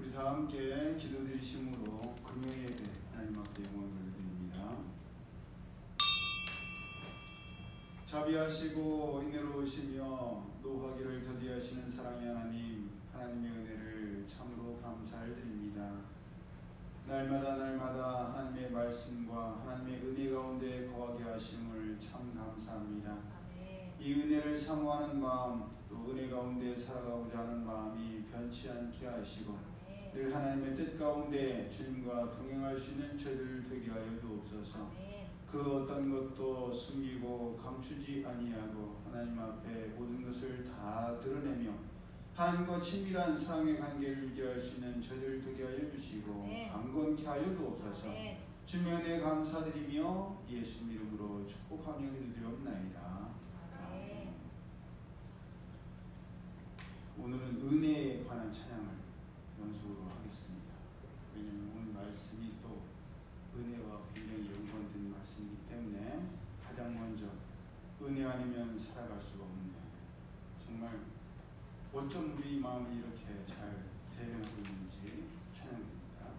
우리 다 함께 기도드리심으로 금요일 예배 하나님 앞에 영광을 드립니다. 자비하시고 인내로우시며 노하기를 더디하시는 사랑의 하나님, 하나님의 은혜를 참으로 감사를 드립니다. 날마다 하나님의 말씀과 하나님의 은혜 가운데 거하게 하심을 참 감사합니다. 이 은혜를 사모하는 마음, 또 은혜 가운데 살아가고자 하는 마음이 변치 않게 하시고 늘 하나님의 뜻 가운데 주님과 동행할 수 있는 저희들 되게 하여 주옵소서. 그 어떤 것도 숨기고 감추지 아니하고 하나님 앞에 모든 것을 다 드러내며 하나님과 친밀한 사랑의 관계를 유지할 수 있는 저희들 되게 하여 주시고 강건케 하여 주옵소서. 주님의 은혜 감사드리며 예수 이름으로 축복하며 기도드리옵나이다. 아멘. 오늘은 은혜에 관한 찬양을 연속으로 하겠습니다. 왜냐하면 오늘 말씀이 또 은혜와 굉장히 연관된 말씀이기 때문에 가장 먼저 은혜 아니면 살아갈 수가 없네. 정말 어쩜 우리 마음이 이렇게 잘 대변하고 있는지 찬양입니다.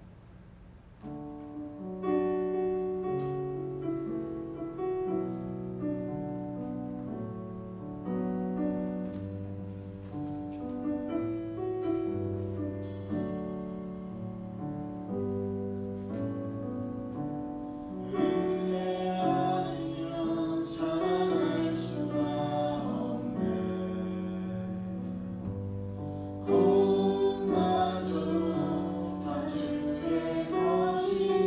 마저도 다 주의 것이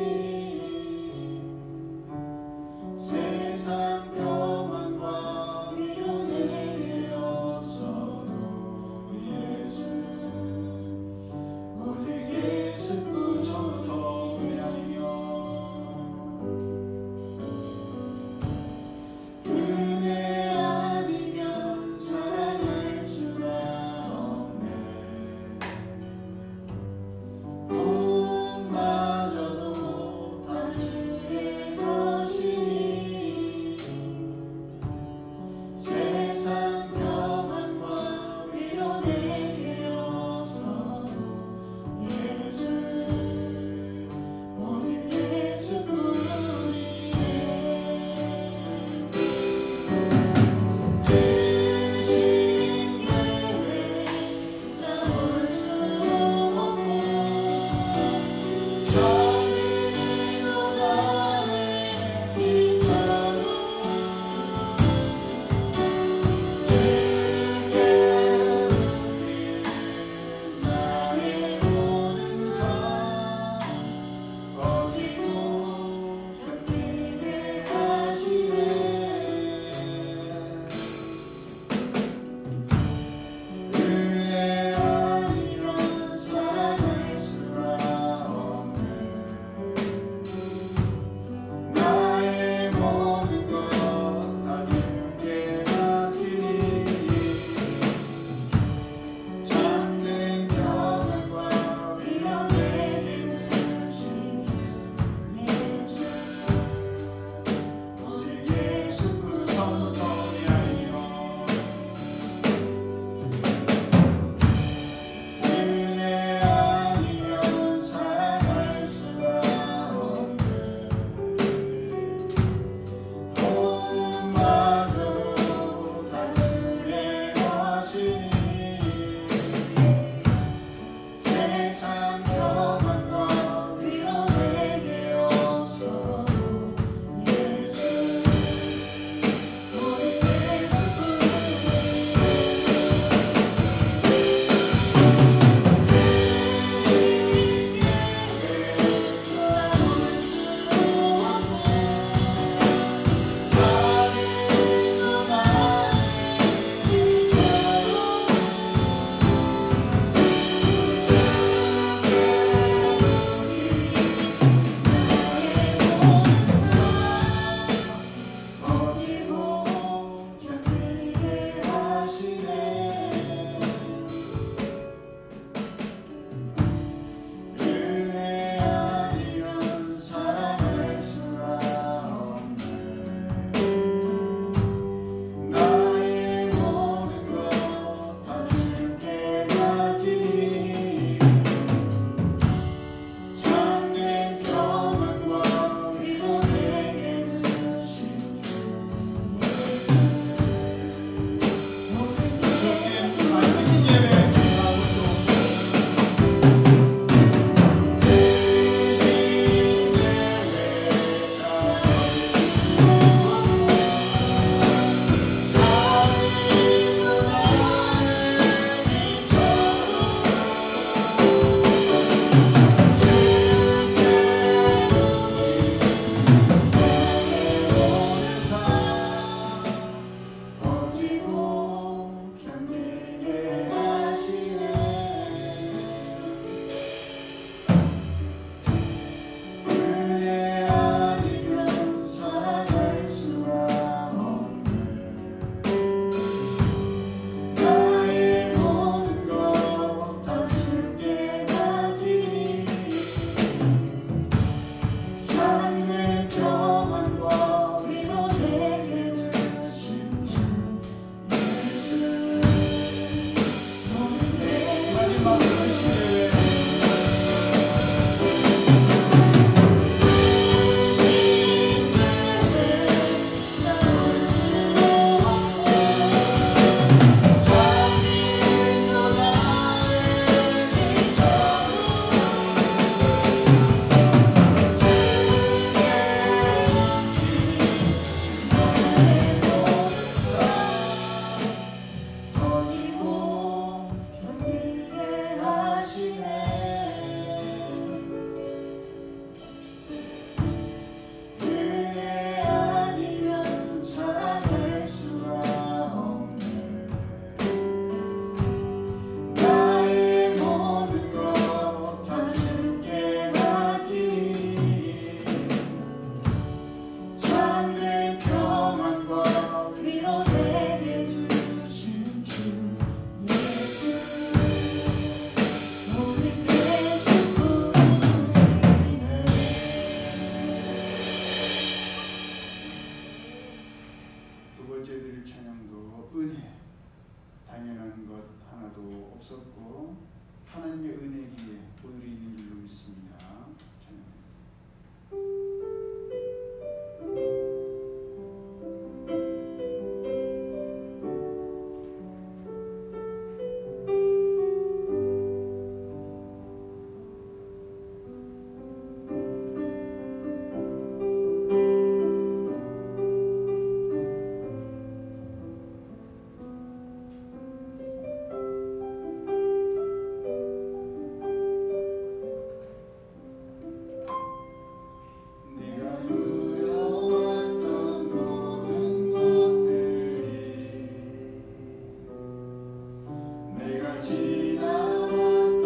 지나왔던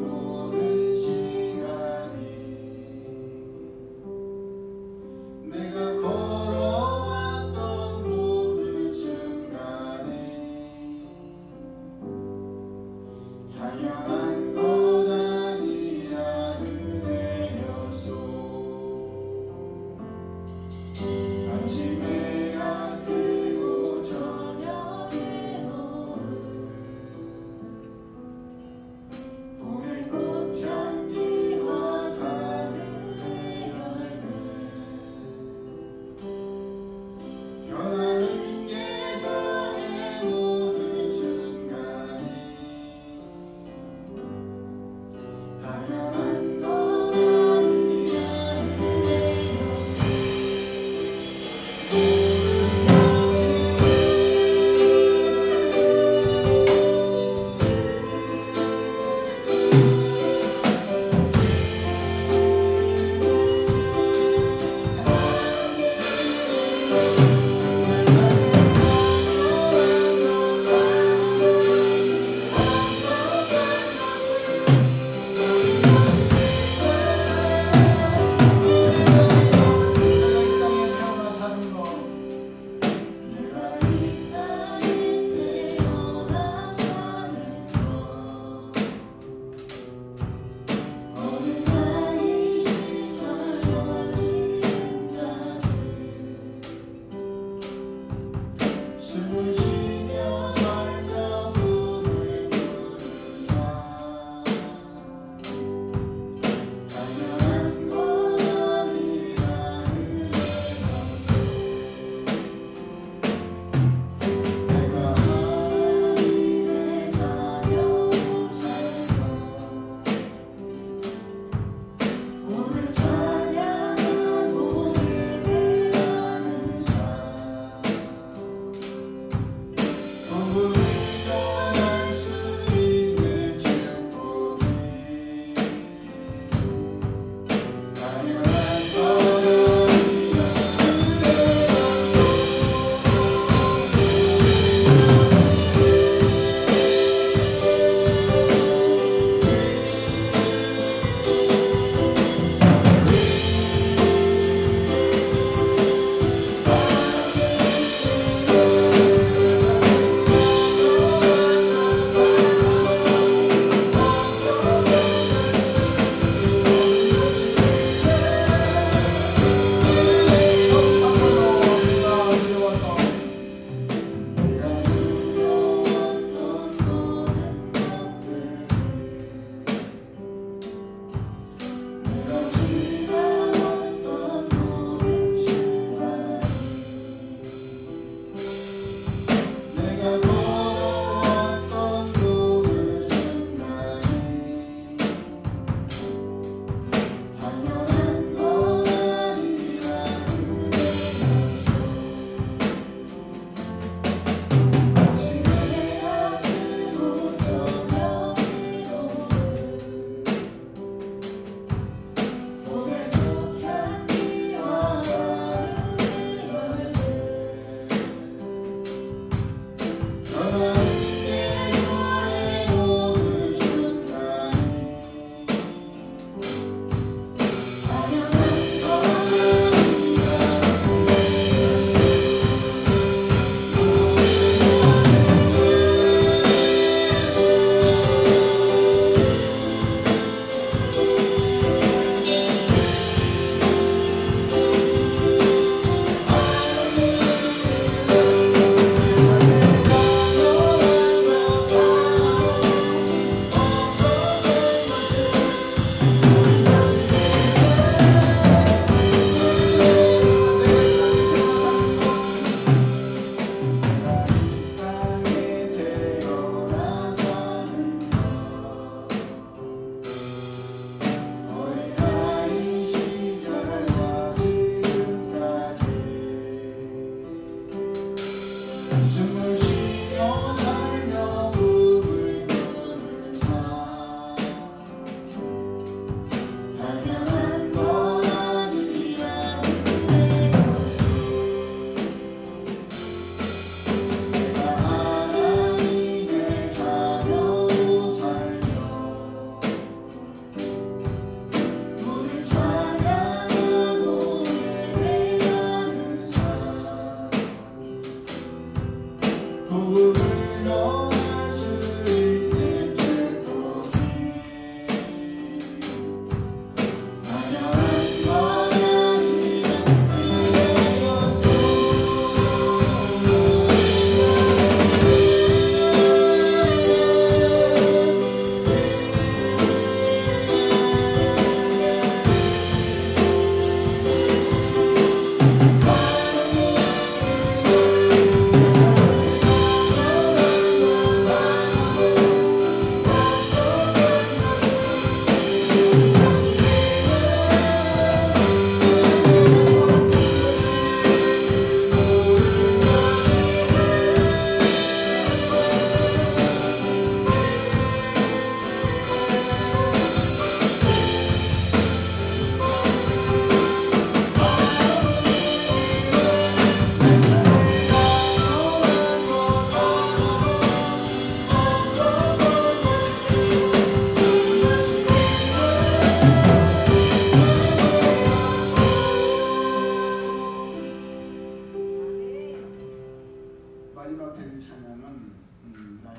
모든 시간이 내가 걸어왔던 모든 순간이 당연한 것 아니라 은혜였소. 아침에 뜨고 저녁에 노을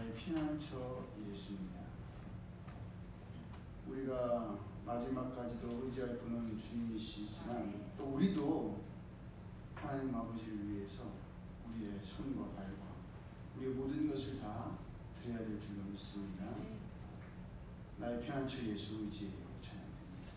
나의 피난처 예수입니다. 우리가 마지막까지도 의지할 분은 주님이시지만 또 우리도 하나님 아버지를 위해서 우리의 손과 발과 우리의 모든 것을 다 드려야 될 줄로 믿습니다. 나의 피난처 예수 의지해요. 찬양합니다.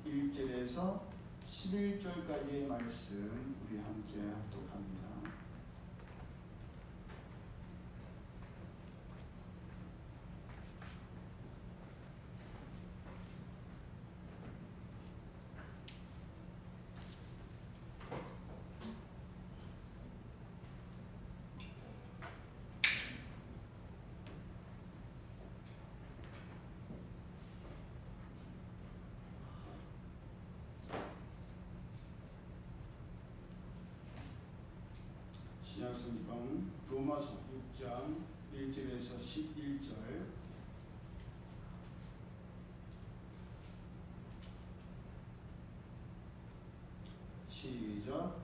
1절에서 11절까지의 말씀 우리 함께 합독합니다. 신약성경 로마서 6장 1절에서 11절. 시작.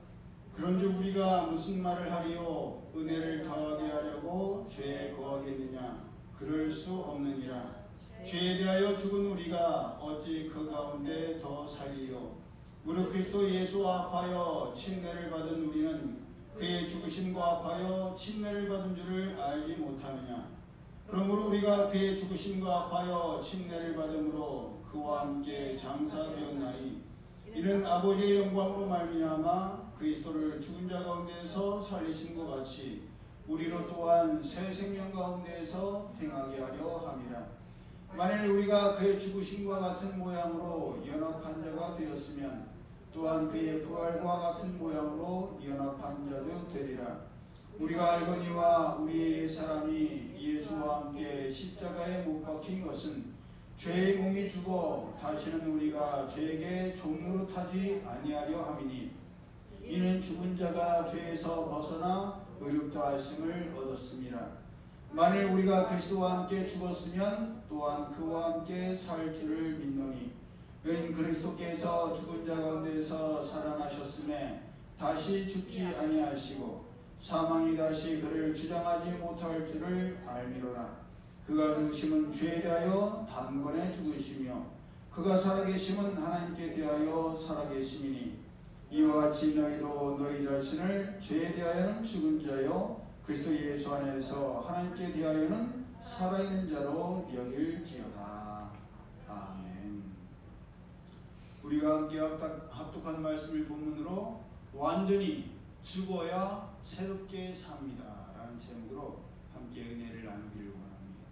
그런즉 우리가 무슨 말을 하리요? 은혜를 더하게 하려고 죄에 거하겠느냐? 그럴 수 없느니라. 죄에 대하여 죽은 우리가 어찌 그 가운데 더 살리요? 무릇 그리스도 예수와 합하여 침례를 받은 우리는 그의 죽으심과 합하여 침례를 받은 줄을 알지 못하느냐? 그러므로 우리가 그의 죽으심과 합하여 침례를 받음으로 그와 함께 장사되었나니 이는 아버지의 영광으로 말미암아 그리스도를 죽은 자 가운데서 살리신 것 같이 우리로 또한 새 생명 가운데서 행하게 하려 함이라. 만일 우리가 그의 죽으심과 같은 모양으로 연합한 자가 되었으면 또한 그의 부활과 같은 모양으로 연합한 자도 되리라. 우리가 알거니와 우리의 사람이 예수와 함께 십자가에 못 박힌 것은 죄의 몸이 죽어 다시는 우리가 죄에게 종노릇하지 아니하려 함이니 이는 죽은 자가 죄에서 벗어나 의롭다 하심을 얻었음이라. 만일 우리가 그리스도와 함께 죽었으면 또한 그와 함께 살 줄을 믿노니 이는 그리스도께서 죽은 자 가운데서 살아나셨음에 다시 죽지 아니하시고 사망이 다시 그를 주장하지 못할 줄을 알미로라. 그가 죽으심은 죄에 대하여 단번에 죽으시며 그가 살아계심은 하나님께 대하여 살아계심이니 이와 같이 너희도 너희 자신을 죄에 대하여는 죽은 자요 그리스도 예수 안에서 하나님께 대하여는 살아있는 자로 여길지어다. 아멘. 우리가 함께 합독한 말씀을 본문으로 완전히 죽어야 새롭게 삽니다 라는 제목으로 함께 은혜를 나누기를 원합니다.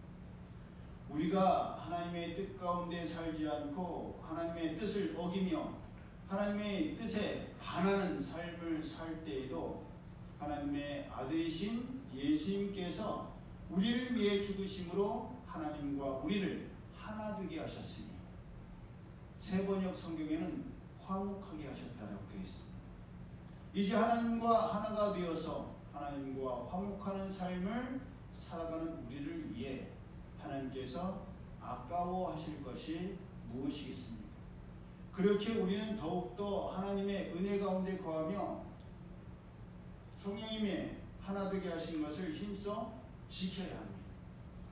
우리가 하나님의 뜻 가운데 살지 않고 하나님의 뜻을 어기며 하나님의 뜻에 반하는 삶을 살 때에도 하나님의 아들이신 예수님께서 우리를 위해 죽으심으로 하나님과 우리를 하나 되게 하셨으니 세번역 성경에는 화목하게 하셨다라고 되어 있습니다. 이제 하나님과 하나가 되어서 하나님과 화목하는 삶을 살아가는 우리를 위해 하나님께서 아까워하실 것이 무엇이겠습니까? 그렇게 우리는 더욱더 하나님의 은혜 가운데 거하며 성령님의 하나 되게 하신 것을 힘써 지켜야 합니다.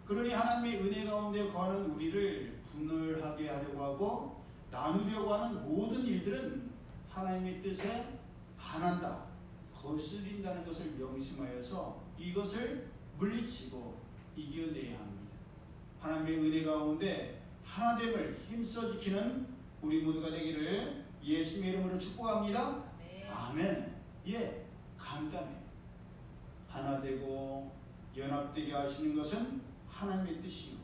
그러니 하나님의 은혜 가운데 거하는 우리를 분열하게 하려고 하고 나누려고 하는 모든 일들은 하나님의 뜻에 반한다, 거스린다는 것을 명심하여서 이것을 물리치고 이겨내야 합니다. 하나님의 은혜 가운데 하나됨을 힘써 지키는 우리 모두가 되기를 예수님의 이름으로 축복합니다. 네. 아멘. 예, 간단해요. 하나 되고 연합되게 하시는 것은 하나님의 뜻이요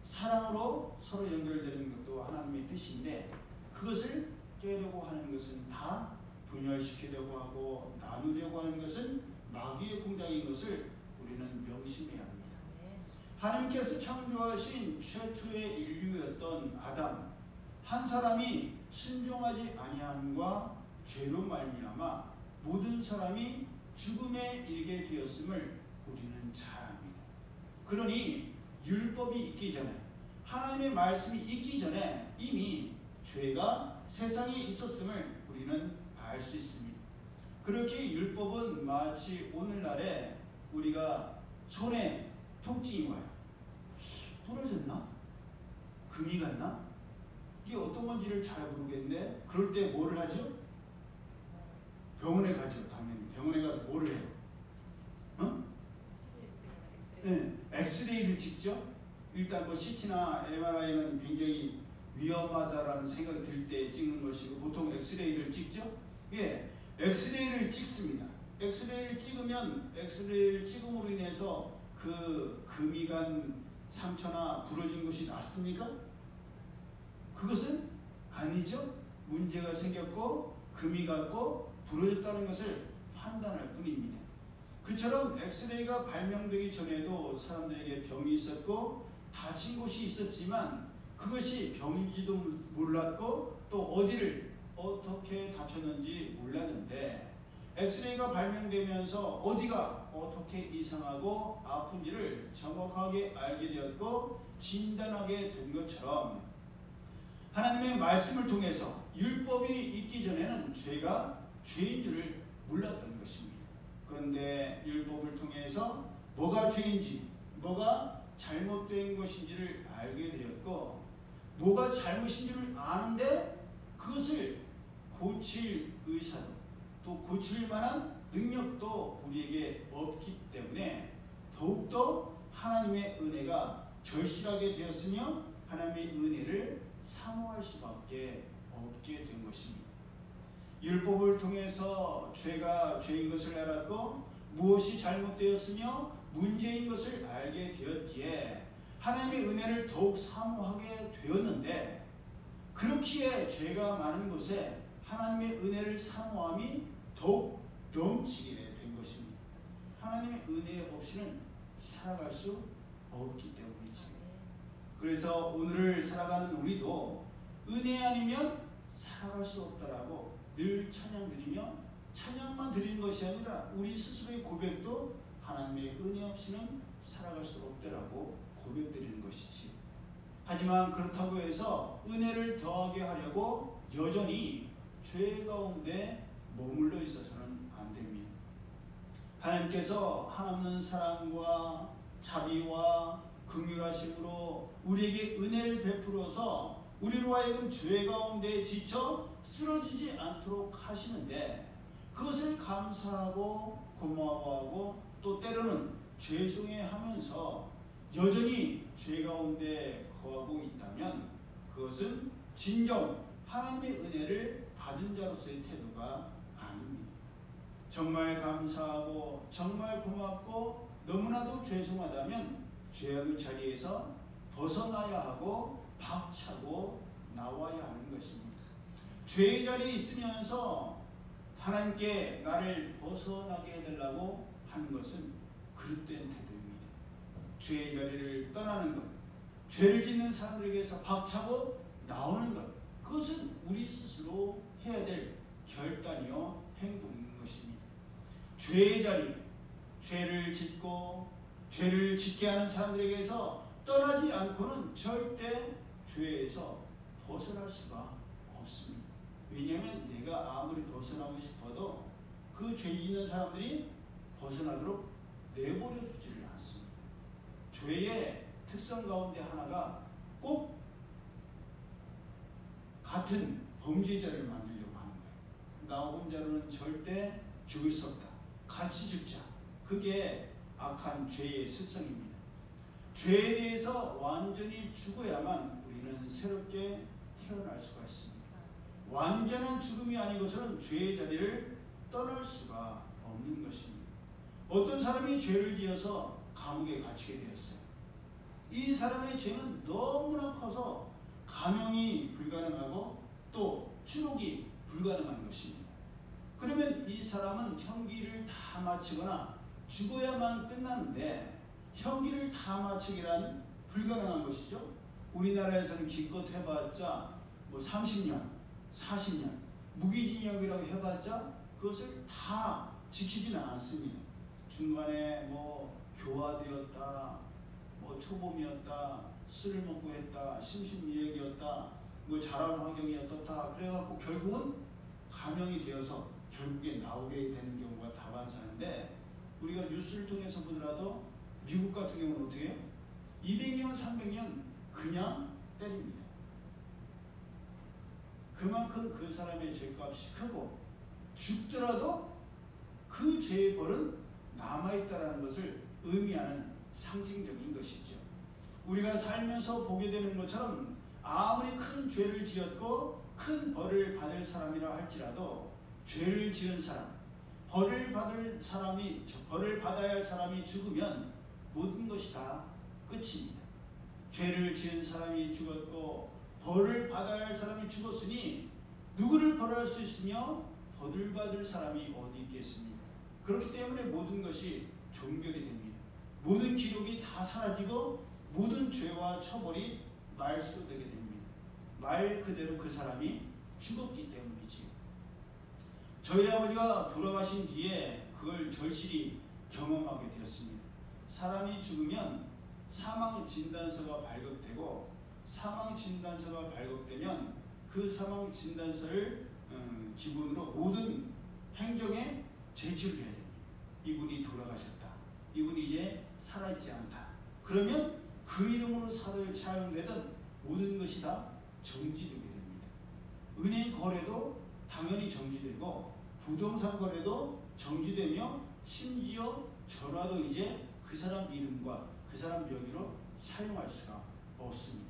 사랑으로 서로 연결되는 것도 하나님의 뜻인데 그것을 깨려고 하는 것은 다 분열시키려고 하고 나누려고 하는 것은 마귀의 공작인 것을 우리는 명심해야 합니다. 하나님께서 창조하신 최초의 인류였던 아담 한 사람이 순종하지 아니함과 죄로 말미암아 모든 사람이 죽음에 이르게 되었음을 우리는 잘 압니다. 그러니 율법이 있기 전에 하나님의 말씀이 있기 전에 이미 죄가 세상에 있었음을 우리는 알 수 있습니다. 그렇게 율법은 마치 오늘날에 우리가 손에 통증이 와요. 부러졌나? 금이 갔나? 이게 어떤 건지를 잘 모르겠는데 그럴 때 뭐를 하죠? 병원에 가죠. 당연히 병원에 가서 뭐를 해요? 네, 엑스레이를 찍죠. 일단 뭐 CT나 MRI는 굉장히 위험하다라는 생각이 들 때 찍는 것이고, 보통 엑스레이를 찍죠? 예, 엑스레이를 찍습니다. 엑스레이를 찍음으로 인해서 그 금이 간 상처나 부러진 곳이 낫습니까? 그것은 아니죠. 문제가 생겼고 금이 갔고 부러졌다는 것을 판단할 뿐입니다. 그처럼 엑스레이가 발명되기 전에도 사람들에게 병이 있었고 다친 곳이 있었지만 그것이 병인지도 몰랐고 또 어디를 어떻게 다쳤는지 몰랐는데, 엑스레이가 발명되면서 어디가 어떻게 이상하고 아픈지를 정확하게 알게 되었고 진단하게 된 것처럼, 하나님의 말씀을 통해서 율법이 있기 전에는 죄가 죄인 줄을 몰랐던 것입니다. 그런데 율법을 통해서 뭐가 죄인지, 뭐가 잘못된 것인지를 알게 되었고, 뭐가 잘못인 줄을 아는데 그것을 고칠 의사도 또 고칠 만한 능력도 우리에게 없기 때문에 더욱더 하나님의 은혜가 절실하게 되었으며 하나님의 은혜를 사모할 수밖에 없게 된 것입니다. 율법을 통해서 죄가 죄인 것을 알았고 무엇이 잘못되었으며 문제인 것을 알게 되었기에 하나님의 은혜를 더욱 사모하게 되었는데, 그렇기에 죄가 많은 곳에 하나님의 은혜를 사모함이 더욱 넘치게 된 것입니다. 하나님의 은혜 없이는 살아갈 수 없기 때문이지. 그래서 오늘을 살아가는 우리도 은혜 아니면 살아갈 수 없다라고 늘 찬양 드리며, 찬양만 드리는 것이 아니라 우리 스스로의 고백도 하나님의 은혜 없이는 살아갈 수 없다라고 고백드리는 것이지. 하지만 그렇다고 해서 은혜를 더하게 하려고 여전히 죄 가운데 머물러 있어서는 안 됩니다. 하나님께서 한없는 사랑과 자비와 긍휼하심으로 우리에게 은혜를 베풀어서 우리로 하여금 죄 가운데 지쳐 쓰러지지 않도록 하시는데, 그것을 감사하고 고마워하고 또 때로는 죄송해하면서 여전히 죄 가운데 거하고 있다면 그것은 진정 하나님의 은혜를 받은 자로서의 태도가 아닙니다. 정말 감사하고 정말 고맙고 너무나도 죄송하다면 죄악의 자리에서 벗어나야 하고 박차고 나와야 하는 것입니다. 죄의 자리에 있으면서 하나님께 나를 벗어나게 해달라고 하는 것은 그릇된 태도입니다. 죄의 자리를 떠나는 것, 죄를 짓는 사람들에게서 박차고 나오는 것, 그것은 우리 스스로 해야 될 결단이요 행동인 것입니다. 죄의 자리, 죄를 짓고 죄를 짓게 하는 사람들에게서 떠나지 않고는 절대 죄에서 벗어날 수가 없습니다. 왜냐하면 내가 아무리 벗어나고 싶어도 그 죄 짓는 사람들이 벗어나도록 내버려 두지를 않습니다. 죄의 특성 가운데 하나가 꼭 같은 범죄자를 만들려고 하는 거예요. 나 혼자로는 절대 죽을 수 없다. 같이 죽자. 그게 악한 죄의 습성입니다. 죄에 대해서 완전히 죽어야만 우리는 새롭게 태어날 수가 있습니다. 완전한 죽음이 아니고서는 죄의 자리를 떠날 수가 없는 것입니다. 어떤 사람이 죄를 지어서 감옥에 갇히게 되었어요. 이 사람의 죄는 너무나 커서 감형이 불가능하고 또 추록이 불가능한 것입니다. 그러면 이 사람은 형기를 다 마치거나 죽어야만 끝나는데, 형기를 다 마치기란 불가능한 것이죠. 우리나라에서는 기껏 해봤자 뭐 30년, 40년 무기징역이라고 해봤자 그것을 다 지키지는 않습니다. 중간에 뭐 교화되었다, 뭐 초범이었다, 술을 먹고 했다, 심신미약이었다, 뭐 자라는 환경이 어떻다, 그래갖고 결국은 감형이 되어서 결국에 나오게 되는 경우가 다반사인데, 우리가 뉴스를 통해서 보더라도 미국 같은 경우는 어떻게 해요? 200년, 300년 그냥 때립니다. 그만큼 그 사람의 죄값이 크고 죽더라도 그 죄의 벌은 남아있다는 것을 의미하는 상징적인 것이죠. 우리가 살면서 보게 되는 것처럼 아무리 큰 죄를 지었고 큰 벌을 받을 사람이라 할지라도 죄를 지은 사람, 벌을 받아야 할 사람이 죽으면 모든 것이 다 끝입니다. 죄를 지은 사람이 죽었고 벌을 받아야 할 사람이 죽었으니 누구를 벌할 수 있으며 벌을 받을 사람이 어디 있겠습니까? 그렇기 때문에 모든 것이 종결이 됩니다. 모든 기록이 다 사라지고 모든 죄와 처벌이 말소되게 됩니다. 말 그대로 그 사람이 죽었기 때문이지요. 저희 아버지가 돌아가신 뒤에 그걸 절실히 경험하게 되었습니다. 사람이 죽으면 사망진단서가 발급되고 사망진단서가 발급되면 그 사망진단서를 기본으로 모든 행정에 제출을 해야 됩니다. 이분이 돌아가셨다. 이분이 이제 살아있지 않다. 그러면 그 이름으로 사용되던 모든 것이 다 정지되게 됩니다. 은행 거래도 당연히 정지되고 부동산 거래도 정지되며 심지어 전화도 이제 그 사람 이름과 그 사람 명의로 사용할 수가 없습니다.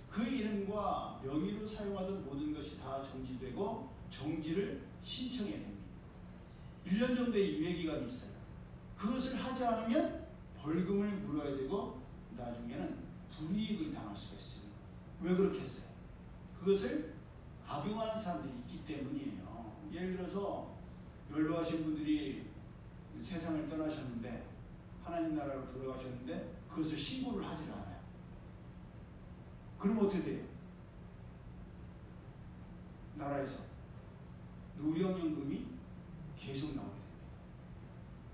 그 이름과 명의로 사용하던 모든 것이 다 정지되고 정지를 신청해야 됩니다. 1년 정도의 유예기간이 있어요. 그것을 하지 않으면 벌금을 물어야 되고 나중에는 불이익을 당할 수가 있습니다. 왜 그렇게 했어요? 그것을 악용하는 사람들이 있기 때문이에요. 예를 들어서 연로하신 분들이 세상을 떠나셨는데 하나님 나라로 돌아가셨는데 그것을 신고를 하질 않아요. 그럼 어떻게 돼요? 나라에서 노령연금이 계속 나오게 됩니다.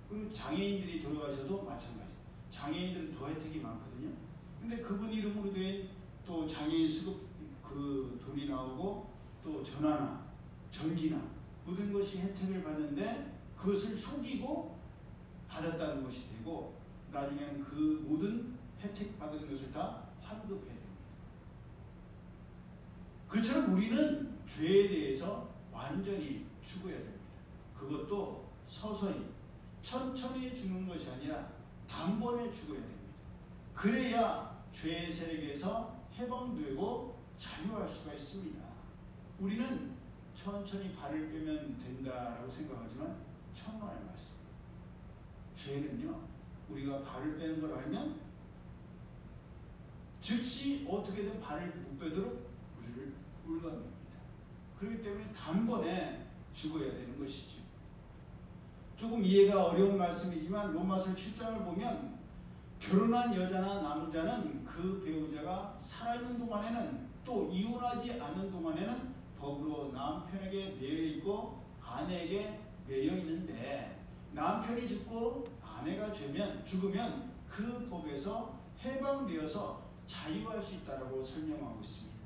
그리고 장애인들이 돌아가셔도 마찬가지. 장애인들은 더 혜택이 많거든요. 근데 그분 이름으로 된 또 장애인 수급 그 돈이 나오고 또 전화나 전기나 모든 것이 혜택을 받는데 그것을 속이고 받았다는 것이 되고 나중에는 그 모든 혜택 받은 것을 다 환급해야 됩니다. 그처럼 우리는 죄에 대해서 완전히 죽어야 됩니다. 그것도 서서히 천천히 죽는 것이 아니라 단번에 죽어야 됩니다. 그래야 죄의 세력에서 해방되고 자유할 수가 있습니다. 우리는 천천히 발을 빼면 된다라고 생각하지만 천만의 말씀. 죄는요, 우리가 발을 빼는 걸 알면 즉시 어떻게든 발을 못 빼도록 우리를 울감합니다. 그렇기 때문에 단번에 죽어야 되는 것이죠. 조금 이해가 어려운 말씀이지만 로마서 7장을 보면 결혼한 여자나 남자는 그 배우자가 살아있는 동안에는 또 이혼하지 않는 동안에는 법으로 남편에게 매여있고 아내에게 매여있는데 남편이 죽고 아내가 죽으면 그 법에서 해방되어서 자유할 수 있다고 설명하고 있습니다.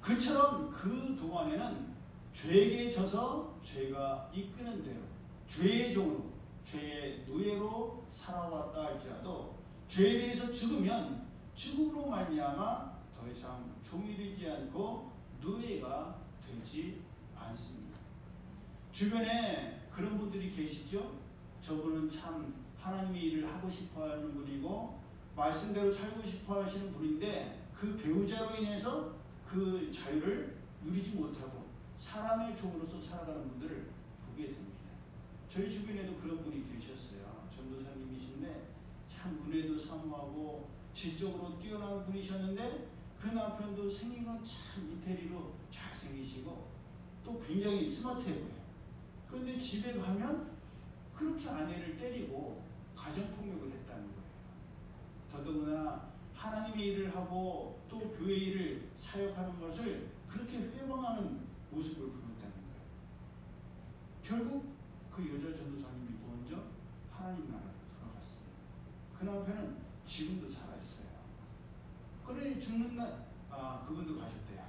그처럼 그 동안에는 죄에게 져서 죄가 이끄는 대로 죄의 종으로 죄의 노예로 살아왔다 할지라도 죄에 대해서 죽으면 죽음으로 말미암아 더 이상 종이 되지 않고 노예가 되지 않습니다. 주변에 그런 분들이 계시죠? 저분은 참 하나님의 일을 하고 싶어하는 분이고 말씀대로 살고 싶어 하시는 분인데 그 배우자로 인해서 그 자유를 누리지 못하고 사람의 종으로서 살아가는 분들을 보게 됩니다. 저희 주변에도 그런 분이 계셨어요. 전도사님이신데 참 은혜도 사모하고 지적으로 뛰어난 분이셨는데 그 남편도 생긴 건 참 이태리로 잘생기시고 또 굉장히 스마트해 보여요. 그런데 집에 가면 그렇게 아내를 때리고 가정폭력을 했다는 거예요. 더더구나 하나님의 일을 하고 또 교회 일을 사역하는 것을 그렇게 회방하는 모습을 보였다는 거예요. 결국 그 여자 전도사님이 먼저 하나님 나라로 돌아갔습니다. 그 남편은 지금도 살아있어요. 그러니 죽는 날, 그분도 가셨대요.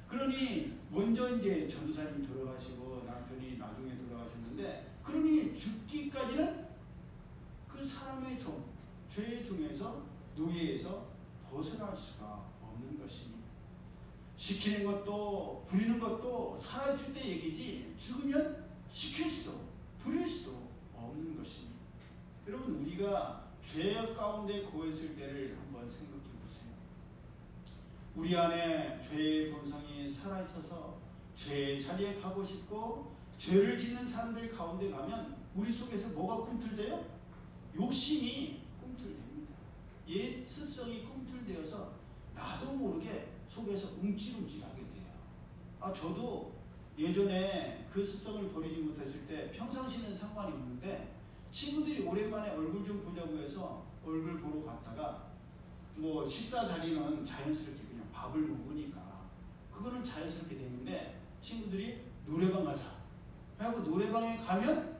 그러니 먼저 이제 전도사님이 돌아가시고 남편이 나중에 돌아가셨는데 그러니 죽기까지는 그 사람의 종, 죄의 종에서 노예에서 벗어날 수가 없는 것입니다. 시키는 것도 부리는 것도 살아있을 때 얘기지 죽으면 시킬 수도 부릴 수도 없는 것입니다. 여러분 우리가 죄 가운데 고했을 때를 한번 생각해 보세요. 우리 안에 죄의 본성이 살아있어서 죄의 자리에 가고 싶고 죄를 짓는 사람들 가운데 가면 우리 속에서 뭐가 꿈틀대요? 욕심이 꿈틀댑니다. 옛 습성이 꿈틀대어서 나도 모르게 속에서 움찔움찔하게 돼요. 저도 예전에 그 습성을 버리지 못했을 때 평상시는 상관이 없는데 친구들이 오랜만에 얼굴 좀 보자고 해서 얼굴 보러 갔다가 뭐 식사 자리는 자연스럽게 그냥 밥을 먹으니까 그거는 자연스럽게 되는데 친구들이 노래방 가자 하고 노래방에 가면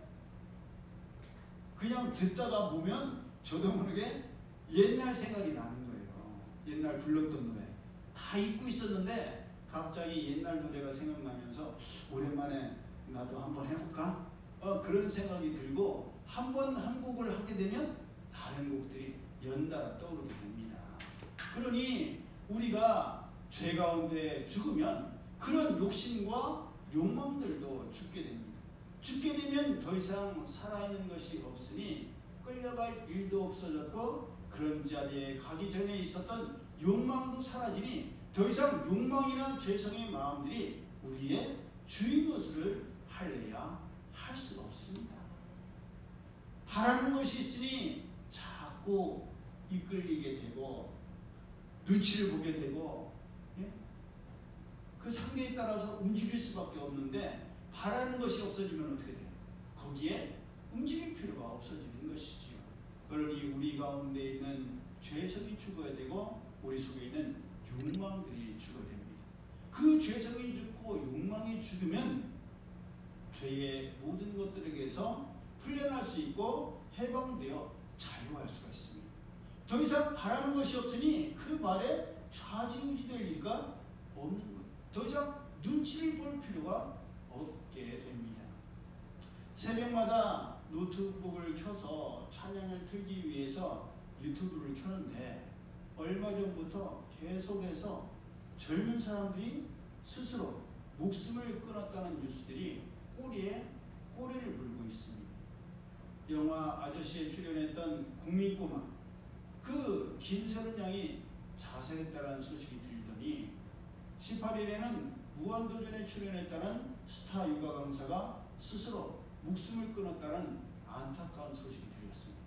그냥 듣다가 보면 저도 모르게 옛날 생각이 나는 거예요. 옛날 불렀던 노래 다 잊고 있었는데 갑자기 옛날 노래가 생각나면서 오랜만에 나도 한번 해볼까? 그런 생각이 들고 한 번 한 곡을 하게 되면 다른 곡들이 연달아 떠오르게 됩니다. 그러니 우리가 죄 가운데 죽으면 그런 욕심과 욕망들도 죽게 됩니다. 죽게 되면 더 이상 살아있는 것이 없으니 끌려갈 일도 없어졌고 그런 자리에 가기 전에 있었던 욕망도 사라지니 더 이상 욕망이나 죄성의 마음들이 우리의 주인 노릇을 할래야 할 수가 없습니다. 바라는 것이 있으니 자꾸 이끌리게 되고 눈치를 보게 되고 그 상대에 따라서 움직일 수밖에 없는데 바라는 것이 없어지면 어떻게 돼요? 거기에 움직일 필요가 없어지는 것이지요. 그러니 우리 가운데 있는 죄성이 죽어야 되고 우리 속에 있는 욕망들이 죽어야 됩니다. 그 죄성이 죽고 욕망이 죽으면 죄의 모든 것들에게서 풀려날 수 있고 해방되어 자유할 수가 있습니다. 더 이상 바라는 것이 없으니 그 말에 좌지우지될 일가 없는 거예요. 더 이상 눈치를 볼 필요가 없게 됩니다. 새벽마다 노트북을 켜서 찬양을 틀기 위해서 유튜브를 켜는데 얼마 전부터 계속해서 젊은 사람들이 스스로 목숨을 끊었다는 뉴스들이 꼬리에 꼬리를 물고 있습니다. 영화 아저씨에 출연했던 국민꼬마 그 김세론 양이 자살했다는 소식이 들리더니 18일에는 무한도전에 출연했다는 스타 육아 강사가 스스로 목숨을 끊었다는 안타까운 소식이 들렸습니다.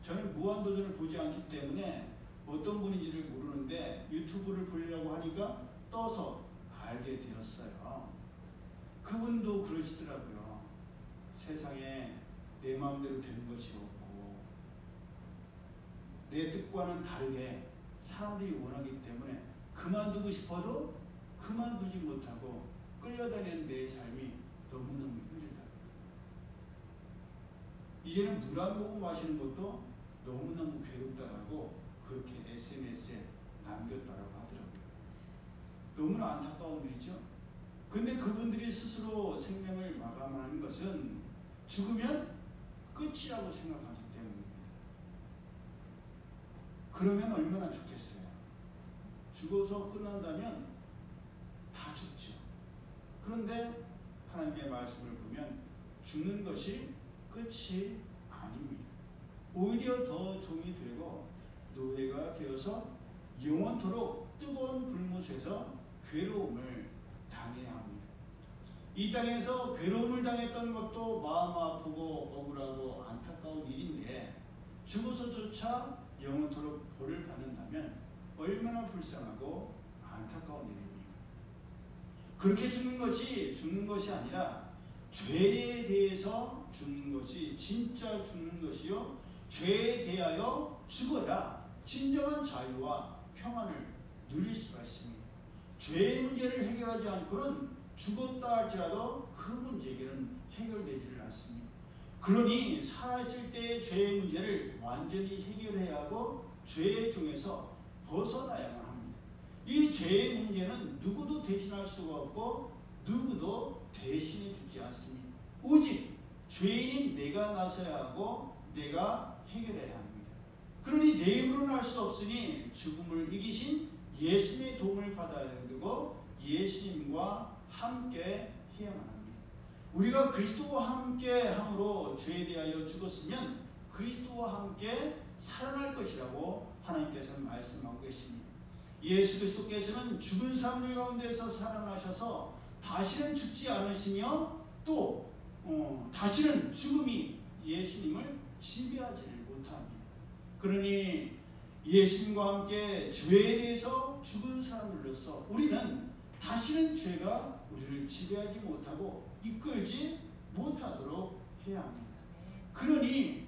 저는 무한도전을 보지 않기 때문에 어떤 분인지를 모르는데 유튜브를 보려고 하니까 떠서 알게 되었어요. 그분도 그러시더라고요. 세상에 내 마음대로 되는 것이 없고 내 뜻과는 다르게 사람들이 원하기 때문에 그만두고 싶어도 그만두지 못하고 끌려다니는 내 삶이 너무너무 힘들다. 이제는 물 한 모금 마시는 것도 너무너무 괴롭다라고 그렇게 SNS에 남겼다라고 하더라고요. 너무나 안타까운 일이죠. 근데 그분들이 스스로 생명을 마감하는 것은 죽으면 끝이라고 생각하기 때문입니다. 그러면 얼마나 좋겠어요. 죽어서 끝난다면 다 죽죠. 그런데 하나님의 말씀을 보면 죽는 것이 끝이 아닙니다. 오히려 더 종이 되고 노예가 되어서 영원토록 뜨거운 불못에서 괴로움을 당해야 합니다. 이 땅에서 괴로움을 당했던 것도 마음 아프고 억울하고 안타까운 일인데 죽어서조차 영원토록 벌을 받는다면 얼마나 불쌍하고 안타까운 일입니까? 그렇게 죽는 것이 아니라 죄에 대해서 죽는 것이 진짜 죽는 것이요 죄에 대하여 죽어야 진정한 자유와 평안을 누릴 수가 있습니다. 죄의 문제를 해결하지 않고는 죽었다 할지라도 그 문제는 해결되지를 않습니다. 그러니 살아있을 때의 죄의 문제를 완전히 해결해야 하고 죄의 종에서 벗어나야만 합니다. 이 죄의 문제는 누구도 대신할 수가 없고 누구도 대신해 주지 않습니다. 오직 죄인인 내가 나서야 하고 내가 해결해야 합니다. 그러니 내 힘으로는 할 수 없으니 죽음을 이기신 예수님의 도움을 받아야 되고 예수님과 함께 해야만 합니다. 우리가 그리스도와 함께 함으로 죄에 대하여 죽었으면 그리스도와 함께 살아날 것이라고 하나님께서는 말씀하고 계십니다. 예수 그리스도께서는 죽은 사람들 가운데서 살아나셔서 다시는 죽지 않으시며 또 다시는 죽음이 예수님을 지배하지를 못합니다. 그러니 예수님과 함께 죄에 대해서 죽은 사람들로서 우리는 다시는 죄가 우리를 지배하지 못하고 이끌지 못하도록 해야 합니다. 그러니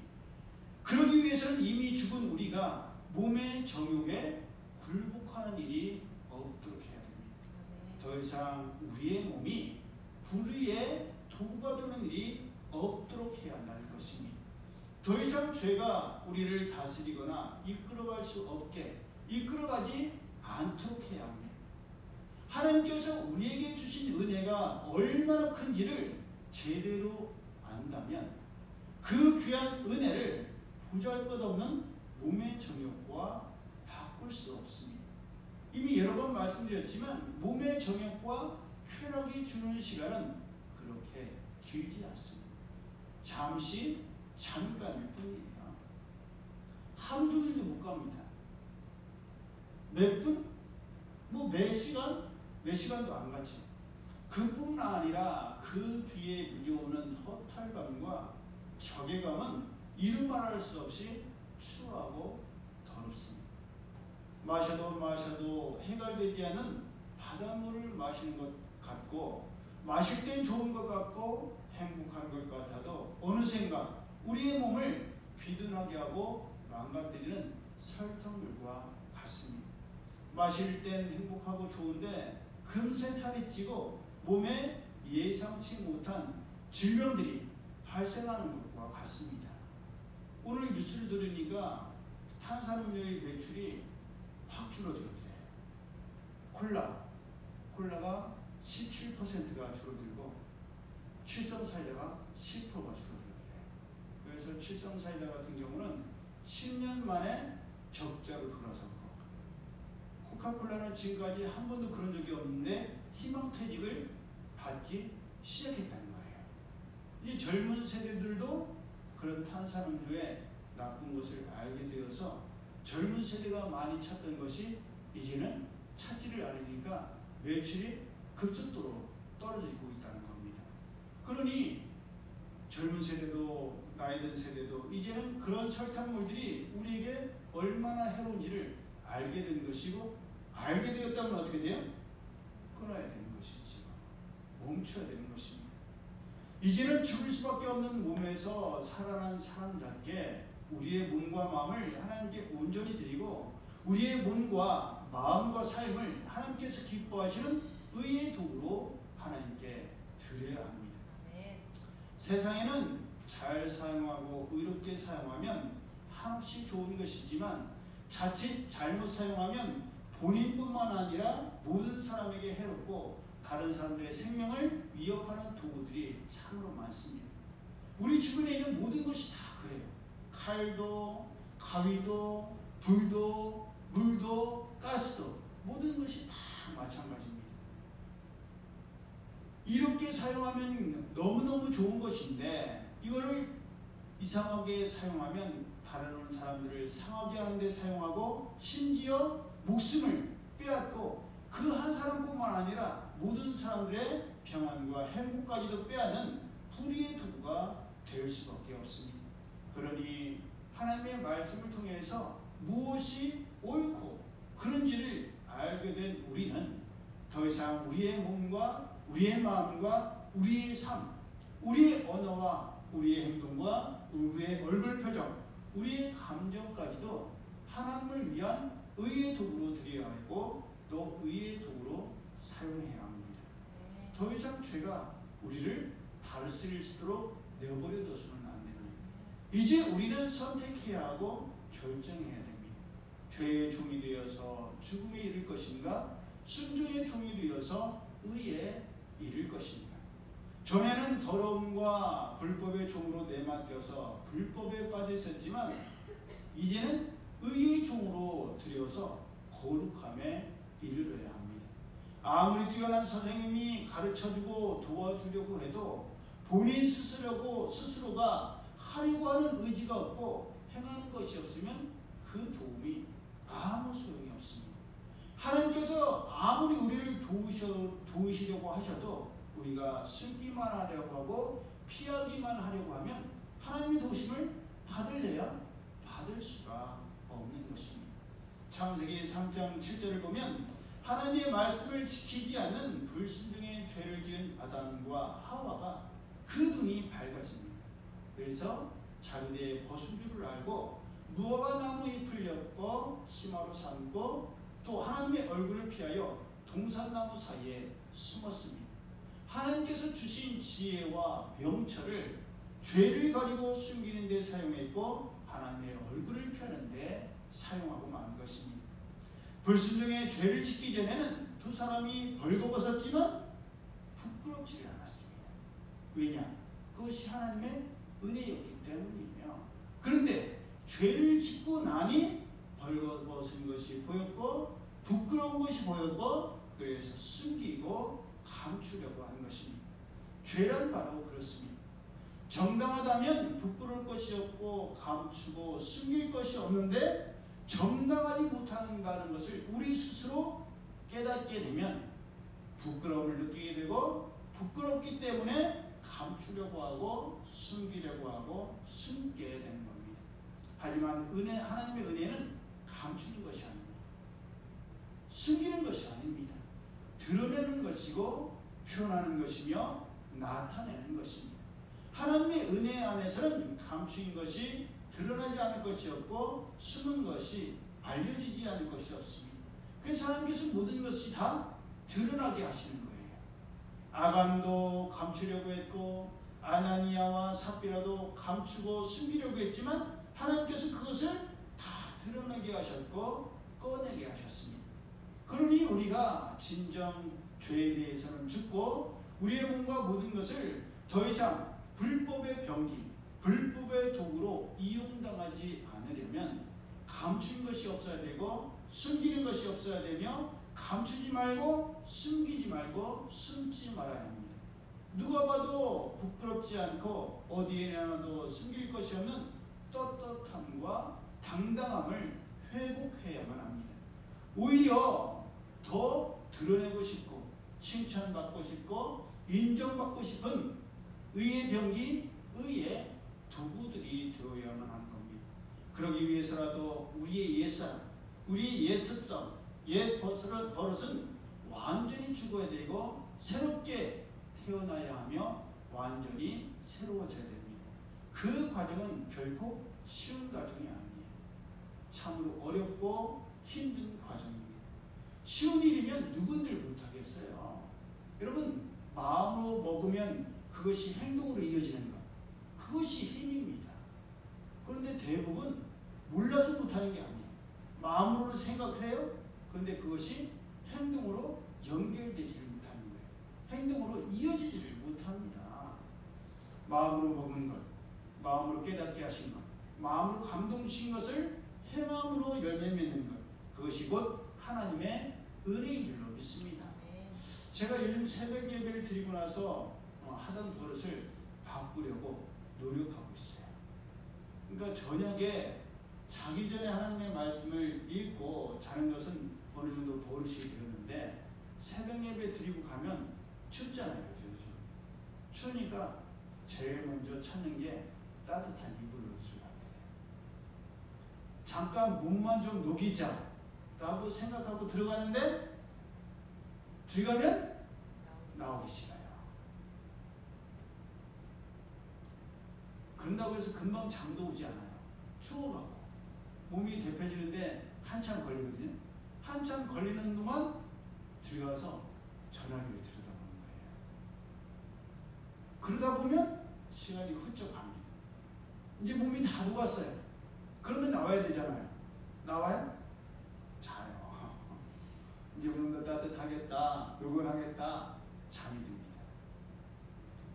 그러기 위해서는 이미 죽은 우리가 몸의 정욕에 굴복하는 일이 없도록 해야 됩니다. 더 이상 우리의 몸이 불의의 도구가 되는 일이 없도록 해야 한다는 것입니다. 더 이상 죄가 우리를 다스리거나 이끌어갈 수 없게 이끌어가지 않도록 해야 합니다. 하나님께서 우리에게 주신 은혜가 얼마나 큰지를 제대로 안다면 그 귀한 은혜를 보잘것없는 몸의 정욕과 바꿀 수 없습니다. 이미 여러 번 말씀드렸지만 몸의 정욕과 쾌락이 주는 시간은 그렇게 길지 않습니다. 잠깐일 뿐이에요. 하루 종일도 못 갑니다. 몇 분? 몇 시간도 안 가지. 그뿐만 아니라 그 뒤에 밀려오는 허탈감과 적외감은 이루 말할 수 없이 추하고 더럽습니다. 마셔도 해결되지 않는 바닷물을 마시는 것 같고 마실 땐 좋은 것 같고 행복한 것 같아도 어느샌가 우리의 몸을 비둔하게 하고 망가뜨리는 설탕물과 같습니다. 마실 땐 행복하고 좋은데 금세 살이 찌고 몸에 예상치 못한 질병들이 발생하는 것과 같습니다. 오늘 뉴스를 들으니까 탄산음료의 매출이 확 줄어들었대요. 콜라가 17%가 줄어들고 칠성사이다가 10%가 줄어들었대요. 그래서 칠성사이다 같은 경우는 10년 만에 적자로 돌아섰고 코카콜라는 지금까지 한 번도 그런 적이 없는데 희망퇴직을 받기 시작했다는 거예요. 이제 젊은 세대들도 그런 탄산음료의 나쁜 것을 알게 되어서 젊은 세대가 많이 찾던 것이 이제는 찾지를 않으니까 매출이 급속도로 떨어지고 있다는 겁니다. 그러니 젊은 세대도 나이 든 세대도 이제는 그런 설탕물들이 우리에게 얼마나 해로운지를 알게 된 것이고 알게 되었다면 어떻게 돼요? 끊어야 되는 것이죠. 멈춰야 되는 것입니다. 이제는 죽을 수밖에 없는 몸에서 살아난 사람답게 우리의 몸과 마음을 하나님께 온전히 드리고 우리의 몸과 마음과 삶을 하나님께서 기뻐하시는 의의 도구로 하나님께 드려야 합니다. 세상에는 잘 사용하고 의롭게 사용하면 한없이 좋은 것이지만 자칫 잘못 사용하면 본인뿐만 아니라 모든 사람에게 해롭고 다른 사람들의 생명을 위협하는 도구들이 참으로 많습니다. 우리 주변에 있는 모든 것이 다 그래요. 칼도, 가위도, 불도, 물도, 가스도 모든 것이 다 마찬가지입니다. 이렇게 사용하면 너무너무 좋은 것인데 이거를 이상하게 사용하면 다른 사람들을 상하게 하는 데 사용하고 심지어 목숨을 빼앗고 그 한 사람뿐만 아니라 모든 사람들의 평안과 행복까지도 빼앗는 불의의 도구가 될 수밖에 없습니다. 그러니 하나님의 말씀을 통해서 무엇이 옳고 그런지를 알게 된 우리는 더 이상 우리의 몸과 우리의 마음과 우리의 삶, 우리의 언어와 우리의 행동과 우리의 얼굴 표정, 우리의 감정까지도 하나님을 위한 의의 도구로 드려야 하고 또 의의 도구로 사용해야 합니다. 더 이상 죄가 우리를 다스릴 수 있도록 내버려둬서는 안 됩니다. 이제 우리는 선택해야 하고 결정해야 됩니다. 죄의 종이 되어서 죽음에 이를 것인가 순종의 종이 되어서 의에 이를 것인가. 전에는 더러움과 불법의 종으로 내맡겨서 불법에 빠져 있었지만 이제는 의의 종으로 들여서 거룩함에 이르러야 합니다. 아무리 뛰어난 선생님이 가르쳐주고 도와주려고 해도 본인 스스로가 하려고 하는 의지가 없고 행하는 것이 없으면 그 도움이 아무 소용이 없습니다. 하나님께서 아무리 우리를 도우시려고 하셔도 우리가 숨기만 하려고 하고 피하기만 하려고 하면 하나님의 도우심을 받을래야 받을 수가 없는 것입니다. 창세기 3장 7절을 보면 하나님의 말씀을 지키지 않는 불순종의 죄를 지은 아담과 하와가 그 눈이 밝아집니다. 그래서 자기의 벗은 줄을 알고 무화과 나무 잎을 엮고 치마로 삼고 또 하나님의 얼굴을 피하여 동산나무 사이에 숨었습니다. 하나님께서 주신 지혜와 명철을 죄를 가리고 숨기는 데 사용했고 하나님의 얼굴을 피하는 데 사용하고 만 것입니다. 불순종의 죄를 짓기 전에는 두 사람이 벌거벗었지만 부끄럽지 않았습니다. 왜냐? 그것이 하나님의 은혜였기 때문이에요. 그런데 죄를 짓고 나니 벌거벗은 것이 보였고 부끄러운 것이 보였고 그래서 숨기고 감추려고 한 것입니다. 죄란 바로 그렇습니다. 정당하다면 부끄러울 것이 없고 감추고 숨길 것이 없는데 정당하지 못한다는 것을 우리 스스로 깨닫게 되면 부끄러움을 느끼게 되고 부끄럽기 때문에 감추려고 하고 숨기려고 하고 숨게 되는 겁니다. 하지만 하나님의 은혜는 감추는 것이 아닙니다. 숨기는 것이 아닙니다. 드러내는 것이고 표현하는 것이며 나타내는 것입니다. 하나님의 은혜 안에서는 감추인 것이 드러나지 않을 것이 없고 숨은 것이 알려지지 않을 것이 없습니다. 그래서 하나님께서 모든 것이 다 드러나게 하시는 거예요. 아간도 감추려고 했고 아나니아와 삽비라도 감추고 숨기려고 했지만 하나님께서 그것을 다 드러나게 하셨고 꺼내게 하셨습니다. 그러니 우리가 진정 죄에 대해서는 죽고 우리의 몸과 모든 것을 더 이상 불법의 병기, 불법의 도구로 이용당하지 않으려면 감추는 것이 없어야 되고 숨기는 것이 없어야 되며 감추지 말고 숨기지 말고 숨지 말아야 합니다. 누가 봐도 부끄럽지 않고 어디에나도 숨길 것이 없는 떳떳함과 당당함을 회복해야만 합니다. 오히려 더 드러내고 싶고 칭찬받고 싶고 인정받고 싶은 의의 병기, 의의 도구들이 되어야만 하는 겁니다. 그러기 위해서라도 우리의 옛사람, 우리의 옛 습성, 옛 버릇은 완전히 죽어야 되고 새롭게 태어나야 하며 완전히 새로워져야 됩니다. 그 과정은 결코 쉬운 과정이 아니에요. 참으로 어렵고 힘든 과정입니다. 쉬운 일이면 누군들 못하겠어요. 여러분, 마음으로 먹으면 그것이 행동으로 이어지는 것, 그것이 힘입니다. 그런데 대부분 몰라서 못하는 게 아니에요. 마음으로는 생각해요. 그런데 그것이 행동으로 연결되지를 못하는 거예요. 행동으로 이어지지를 못합니다. 마음으로 먹은 것, 마음으로 깨닫게 하신 것, 마음으로 감동 주신 것을 행함으로 열매 맺는 것, 그것이 곧 하나님의 은혜인 줄로 믿습니다. 제가 요즘 새벽 예배를 드리고 나서 하던 버릇을 바꾸려고 노력하고 있어요. 그러니까 저녁에 자기 전에 하나님의 말씀을 읽고 자는 것은 어느 정도 버릇이 되었는데 새벽 예배 드리고 가면 춥잖아요. 요즘. 추우니까 제일 먼저 찾는 게 따뜻한 이불을 옷을 하게 돼요. 잠깐 몸만 좀 녹이자 라고 생각하고 들어가는데 들어가면 나오기 싫어요. 그런다고 해서 금방 잠도 오지 않아요. 추워갖고 몸이 데펴지는데 한참 걸리거든요. 한참 걸리는 동안 들어가서 전화기를 들여다보는 거예요. 그러다 보면 시간이 훌쩍 갑니다. 이제 몸이 다 녹았어요. 그러면 나와야 되잖아요. 나와요? 자요. 이제 오늘 더 따뜻하겠다, 노곤하겠다, 잠이 듭니다.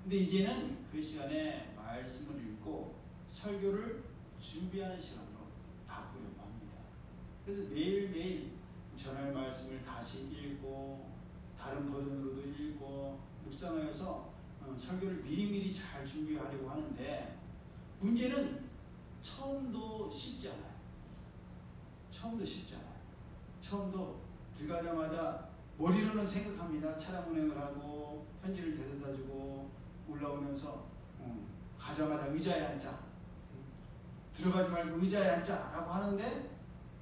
근데 이제는 그 시간에 말씀을 읽고 설교를 준비하는 시간으로 바꾸려고 합니다. 그래서 매일매일 전할 말씀을 다시 읽고 다른 버전으로도 읽고 묵상하여서 설교를 미리미리 잘 준비하려고 하는데 문제는 처음도 쉽지 않아요. 처음도 들어가자마자 머리로는 생각합니다. 차량 운행을 하고 편지를 데려다주고 올라오면서 가자마자 의자에 앉자, 들어가지 말고 의자에 앉자 라고 하는데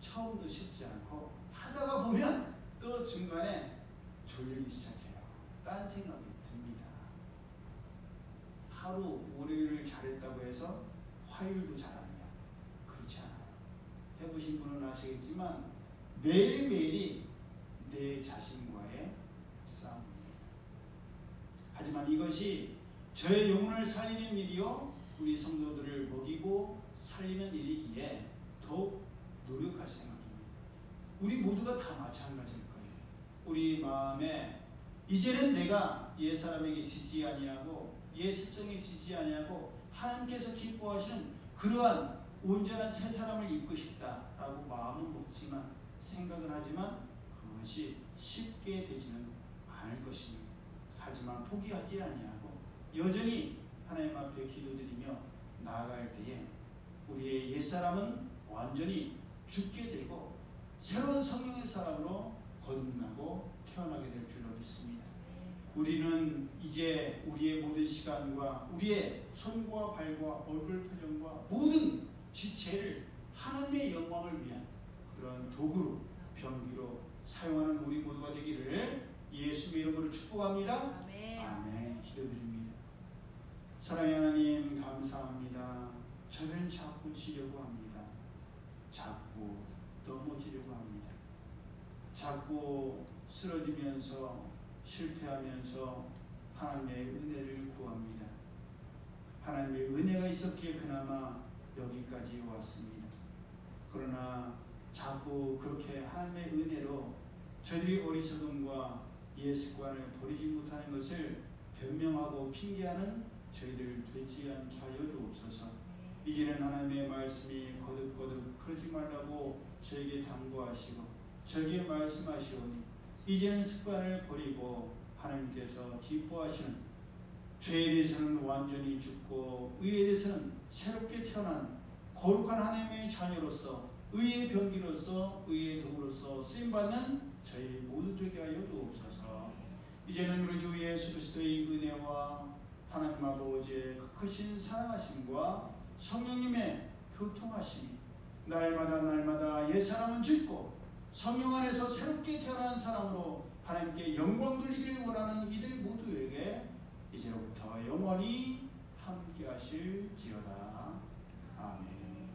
처음도 쉽지 않고 하다가 보면 또 중간에 졸리기 시작해요. 딴 생각이 듭니다. 하루 월요일을 잘했다고 해서 화요일도 잘하느냐? 그렇지 않아요. 해보신 분은 아시겠지만 매일매일이 내 자신과의 싸움입니다. 하지만 이것이 저의 영혼을 살리는 일이요 우리 성도들을 먹이고 살리는 일이기에 더욱 노력할 생각입니다. 우리 모두가 다 마찬가지일 거예요. 우리 마음에 이제는 내가 옛사람에게 지지 아니하고 옛 습성에 지지 아니하고 하나님께서 기뻐하시는 그러한 온전한 새 사람을 입고 싶다라고 마음은 먹지만 생각은 하지만 그것이 쉽게 되지는 않을 것입니다. 하지만 포기하지 아니하고 여전히 하나님 앞에 기도드리며 나아갈 때에 우리의 옛사람은 완전히 죽게 되고 새로운 성령의 사람으로 거듭나고 태어나게 될 줄로 믿습니다. 우리는 이제 우리의 모든 시간과 우리의 손과 발과 얼굴 표정과 모든 지체를 하나님의 영광을 위한 그런 도구로 병기로 사용하는 우리 모두가 되기를 예수의 이름으로 축복합니다. 아멘. 기도드립니다. 사랑의 하나님 감사합니다. 저는 자꾸 지려고 합니다. 자꾸 넘어지려고 합니다. 자꾸 쓰러지면서 실패하면서 하나님의 은혜를 구합니다. 하나님의 은혜가 있었기에 그나마 여기까지 왔습니다. 그러나 자꾸 그렇게 하나님의 은혜로 저희의 어리석음과 옛 습관을 버리지 못하는 것을 변명하고 핑계하는 저희들 되지 않게 하여 주옵소서. 이제는 하나님의 말씀이 거듭거듭 그러지 말라고 저에게 당부하시고 저에게 말씀하시오니 이제는 습관을 버리고 하나님께서 기뻐하시는 죄에 대해서는 완전히 죽고 의에 대해서는 새롭게 태어난 거룩한 하나님의 자녀로서 의의 병기로서 의의 도구로서 쓰임받는 저희 모두 되게 하여 주옵소서. 이제는 우리 주 예수 그리스도의 은혜와 하나님 아버지의 크신 사랑하심과 성령님의 교통하심이 날마다 옛사람은 죽고 성령 안에서 새롭게 태어난 사람으로 하나님께 영광 돌리기를 원하는 이들 모두에게 이제로부터 영원히 함께 하실지어다. 아멘.